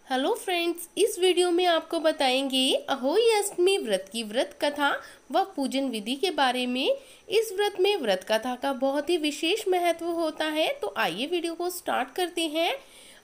Hello friends, इस video में आपको बताएंगे अहोई अष्टमी व्रत की व्रत कथा व पूजन विधि के बारे में। इस व्रत में व्रत कथा का बहुत ही विशेष महत्व होता है, तो आइए वीडियो को स्टार्ट करते हैं।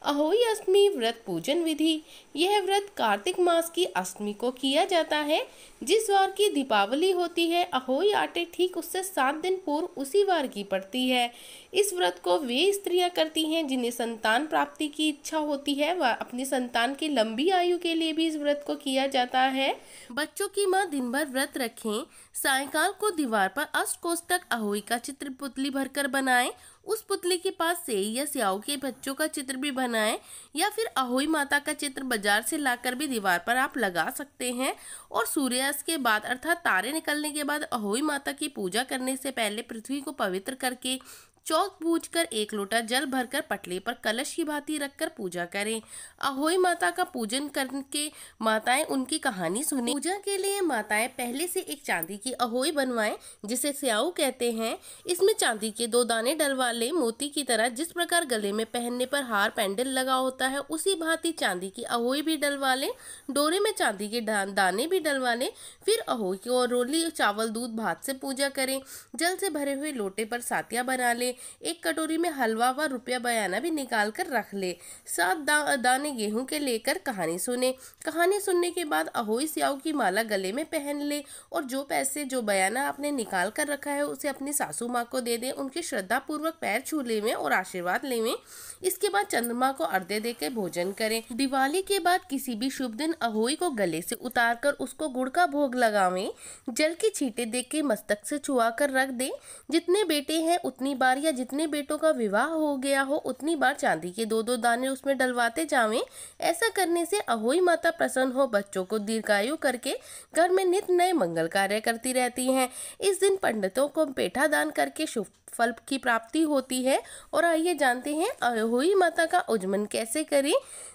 अहोई अष्टमी व्रत पूजन विधि। यह व्रत कार्तिक मास की अष्टमी को किया जाता है। जिस वार की दीपावली होती है, अहोई आटे ठीक उससे 7 दिन पूर्व उसी वार की पड़ती है। इस व्रत को वे स्त्रियां करती हैं जिन्हें संतान प्राप्ति की इच्छा होती है व अपनी संतान की लंबी आयु के लिए भी इस व्रत को किया जाता है। बच्चों की मां दिन भर व्रत रखें। सायंकाल को दीवार पर अष्टकोष्ठक अहोई का चित्र पुतली भरकर बनाएं। उस पुतली के पास सेई या स्याऊ के बच्चों का चित्र भी बनाएं, या फिर अहोई माता का चित्र बाजार से लाकर भी दीवार पर आप लगा सकते हैं। और सूर्यास्त के बाद अर्थात तारे निकलने के बाद अहोई माता की पूजा करने से पहले पृथ्वी को पवित्र करके चौक पूजकर 1 लोटा जल भरकर पटले पर कलश की भांति रखकर पूजा करें। अहोई माता का पूजन करके माताएं उनकी कहानी सुने। पूजा के लिए माताएं पहले से एक चांदी की अहोई बनवाएं, जिसे स्याऊ कहते हैं। इसमें चांदी के 2 दाने डलवा लें, मोती की तरह। जिस प्रकार गले में पहनने पर हार पेंडल लगा होता है, उसी भांति चांदी की अहोई भी डलवा लें। डोरे में चांदी के दाने भी डलवा लें। फिर अहोई की और रोली चावल दूध भात से पूजा करें। जल से भरे हुए लोटे पर सातिया बना ले। एक कटोरी में हलवा व रुपया बयाना भी निकाल कर रख ले। 7 दाने गेहूं के लेकर कहानी सुने। कहानी सुनने के बाद अहोई स्याऊ की माला गले में पहन ले और जो पैसे जो बयाना आपने निकाल कर रखा है उसे अपनी सासू माँ को दे दे। उनके श्रद्धा पूर्वक पैर छू लेवें और आशीर्वाद लेवें। इसके बाद चंद्रमा को अर्घ्य देकर भोजन करें। दिवाली के बाद किसी भी शुभ दिन अहोई को गले से उतार कर उसको गुड़ का भोग लगावें। जल की छींटे देके मस्तक से छुआ कर रख दें। जितने बेटे हैं उतनी बार या जितने बेटों का विवाह हो गया हो उतनी बार चांदी के 2-2 दाने उसमें डलवाते जावें। ऐसा करने से अहोई माता प्रसन्न हो बच्चों को दीर्घायु करके घर में नित्य नए मंगल कार्य करती रहती हैं। इस दिन पंडितों को पेठा दान करके शुभ फल की प्राप्ति होती है। और आइए जानते हैं अहोई माता का उज्जमन कैसे करें।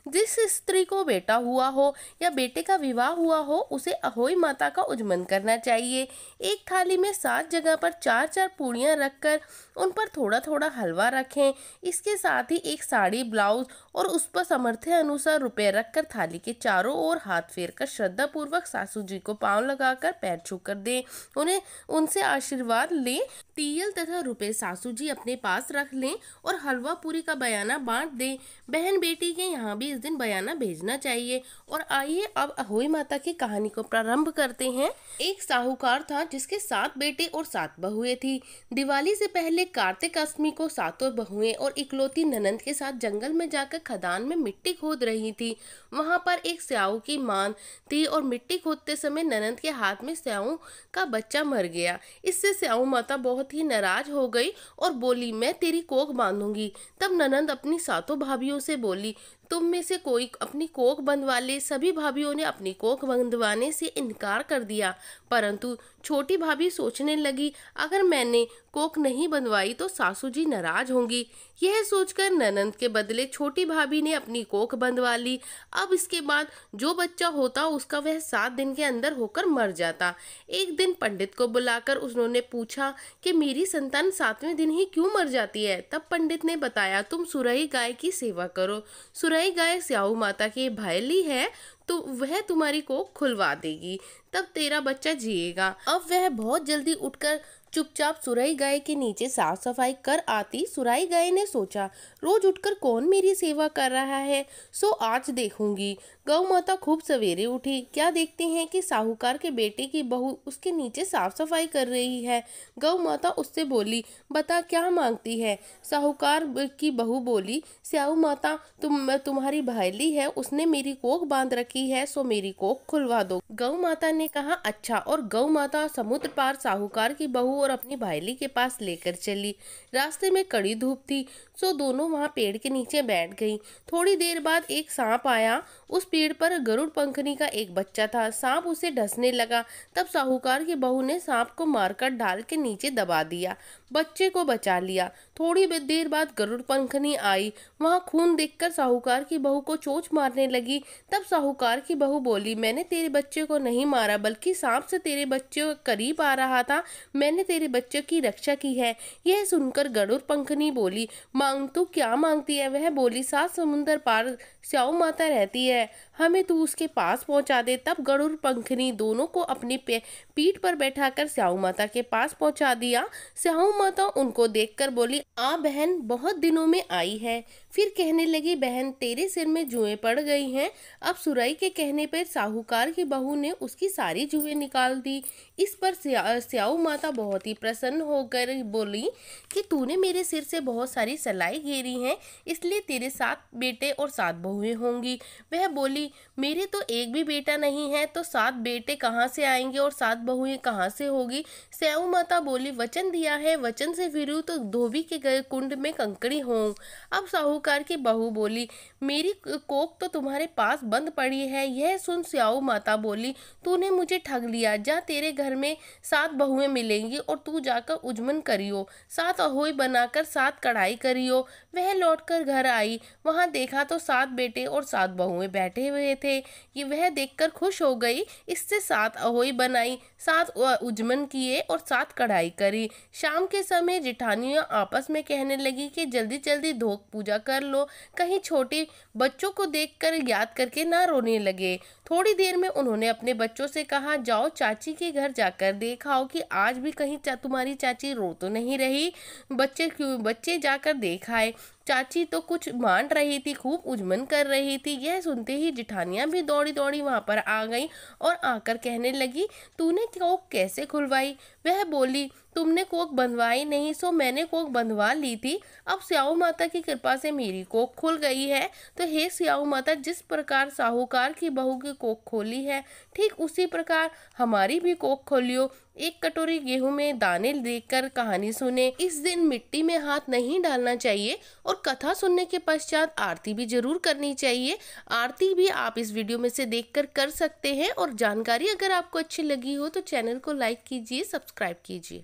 जिस स्त्री को बेटा हुआ हो या बेटे का विवाह हुआ हो उसे अहोई माता का उज्जमन करना चाहिए। एक थाली में 7 जगह पर 4-4 पूड़ियाँ रखकर उन पर थोड़ा थोड़ा हलवा रखें। इसके साथ ही एक साड़ी ब्लाउज और उस पर सामर्थ्य अनुसार रुपए रखकर थाली के चारों ओर हाथ फेर कर श्रद्धा पूर्वक सासू जी को पांव लगाकर पैर छू कर दें। उन्हें उनसे आशीर्वाद लें। टीयल तथा रुपए सासू जी अपने पास रख लें और हलवा पूरी का बयाना बांट दें। बहन बेटी के यहाँ भी इस दिन बयाना भेजना चाहिए। और आइए अब अहोई माता की कहानी को प्रारंभ करते हैं। एक साहूकार था जिसके 7 बेटे और 7 बहुएं थी। दिवाली से पहले कार्तिक अष्टमी को 7 बहुएं और इकलौती ननंद के साथ जंगल में जाकर खदान में मिट्टी खोद रही थी। वहां पर एक स्याऊ की मान थी और मिट्टी खोदते समय ननंद के हाथ में स्याऊ का बच्चा मर गया। इससे स्याऊ माता बहुत ही नाराज हो गई और बोली, मैं तेरी कोख बांधूंगी। तब ननंद अपनी 7 भाभियों से बोली, तुम में से कोई अपनी कोख बंधवा ले। सभी भाभियों ने अपनी कोख बंधवाने से इनकार कर दिया, परंतु छोटी भाभी सोचने लगी, अगर मैंने कोख नहीं बंधवाई तो सासू जी नाराज होंगी। यह सोचकर ननंद के बदले छोटी भाभी ने अपनी कोख बंधवा ली। अब इसके बाद जो बच्चा होता उसका वह 7 दिन के अंदर होकर मर जाता। एक दिन पंडित को बुलाकर उन्होंने पूछा कि मेरी संतान 7वें दिन ही क्यों मर जाती है। तब पंडित ने बताया, तुम सुरई गाय की सेवा करो। सुरई गाय स्याऊ माता की भायली है, तो वह तुम्हारी कोख खुलवा देगी, तब तेरा बच्चा जिएगा। अब वह बहुत जल्दी उठकर चुपचाप सुरई गाय के नीचे साफ सफाई कर आती। सुरई गाय ने सोचा, रोज उठकर कौन मेरी सेवा कर रहा है, सो आज देखूंगी। गौ माता खूब सवेरे उठी। क्या देखते हैं कि साहूकार के बेटे की बहू उसके नीचे साफ सफाई कर रही है। गौ माता उससे बोली, बता क्या मांगती है। साहूकार की बहू बोली, स्याऊ माता तुम्हारी भाईली है, उसने मेरी कोख बांध रखी है, सो मेरी कोख खुलवा दो। गौ माता ने कहा, अच्छा। और गौ माता समुद्र पार साहूकार की बहू और अपनी भाईली के पास लेकर चली। रास्ते में कड़ी धूप थी, सो दोनों वहां पेड़ के नीचे बैठ गईं। थोड़ी देर बाद एक सांप आया। उस पेड़ पर गरुड़ पंखनी का एक बच्चा था। सांप उसे डसने लगा। तब साहूकार की बहू ने सांप को मारकर ढाल के नीचे दबा दिया, बच्चे को बचा लिया। थोड़ी देर बाद गरुड़ पंखनी आई। वहां खून देखकर साहूकार की बहू को चोंच मारने लगी। तब साहूकार की बहू बोली, मैंने तेरे बच्चे को नहीं मारा, बल्कि सांप से तेरे बच्चे करीब आ रहा था, मैंने तेरे बच्चे की रक्षा की है। यह सुनकर गरुड़ पंखनी बोली, मांग तू क्या मांगती है? वह बोली, 7 समुंदर पार स्याऊ माता रहती है, हमें तू उसके पास पहुंचा दे। तब गरुड़ पंखनी दोनों को अपनी पीठ पर बैठाकर स्याऊ माता के पास पहुंचा दिया। स्याऊ माता उनको देखकर बोली, आ बहन, बहुत दिनों में आई है। फिर कहने लगी, बहन तेरे सिर में जुएं पड़ गई हैं। अब सुरई के कहने पर साहूकार की बहू ने उसकी सारी जुएं निकाल दी। इस पर स्याऊ माता बहुत ही प्रसन्न होकर बोली कि तूने मेरे सिर से बहुत सारी सलाई घेरी हैं, इसलिए तेरे 7 बेटे और 7 बहुएं होंगी। वह बोली, मेरे तो एक भी बेटा नहीं है, तो 7 बेटे कहाँ से आएंगे और 7 बहुएं कहाँ से होगी? स्याऊ माता बोली, वचन दिया है, वचन से फिरूं तो धोबी के गए कुंड में कंकड़ी हों। अब साहूकार की बहू बोली, मेरी कोख तो तुम्हारे पास बंद पड़ी है। यह सुन स्याऊ माता बोली, तूने मुझे ठग लिया। जा, तेरे घर में 7 बहुएं मिलेंगी और तू जाकर उजमन करियो, 7 अहोई बनाकर 7 कढ़ाई करियो। वह लौटकर घर आई, वहां देखा तो 7 बेटे और 7 बहुएं बैठे हुए थे। ये वह देखकर खुश हो गई। इससे 7 अहोई बनाई, 7 उजमन किए और 7 कढ़ाई करी। शाम के समय जेठानियां आपस में कहने लगी कि जल्दी जल्दी धोक पूजा कर लो, कहीं छोटे बच्चों को देखकर याद करके ना रोने लगे। थोड़ी देर में उन्होंने अपने बच्चों से कहा, जाओ चाची के घर जाकर देखाओ कि आज भी कहीं तुम्हारी चाची रो तो नहीं रही। बच्चे जाकर देखाए, चाची तो कुछ मान रही थी, खूब उजमन कर रही थी। यह सुनते ही जिठानियां भी दौड़ी दौड़ी वहां पर आ गई और आकर कहने लगी, तूने कोख कैसे खुलवाई? वह बोली, तुमने कोख बंधवाई नहीं, सो मैंने कोख बंधवा ली थी। अब स्याऊ माता की कृपा से मेरी कोख खुल गई है। तो हे स्याऊ माता, जिस प्रकार साहूकार की बहू की कोख खोली है, ठीक उसी प्रकार हमारी भी कोख खोलियो। एक कटोरी गेहूं में दाने देकर कहानी सुने। इस दिन मिट्टी में हाथ नहीं डालना चाहिए और कथा सुनने के पश्चात आरती भी जरूर करनी चाहिए। आरती भी आप इस वीडियो में से देखकर कर सकते हैं। और जानकारी अगर आपको अच्छी लगी हो तो चैनल को लाइक कीजिए, सब्सक्राइब कीजिए।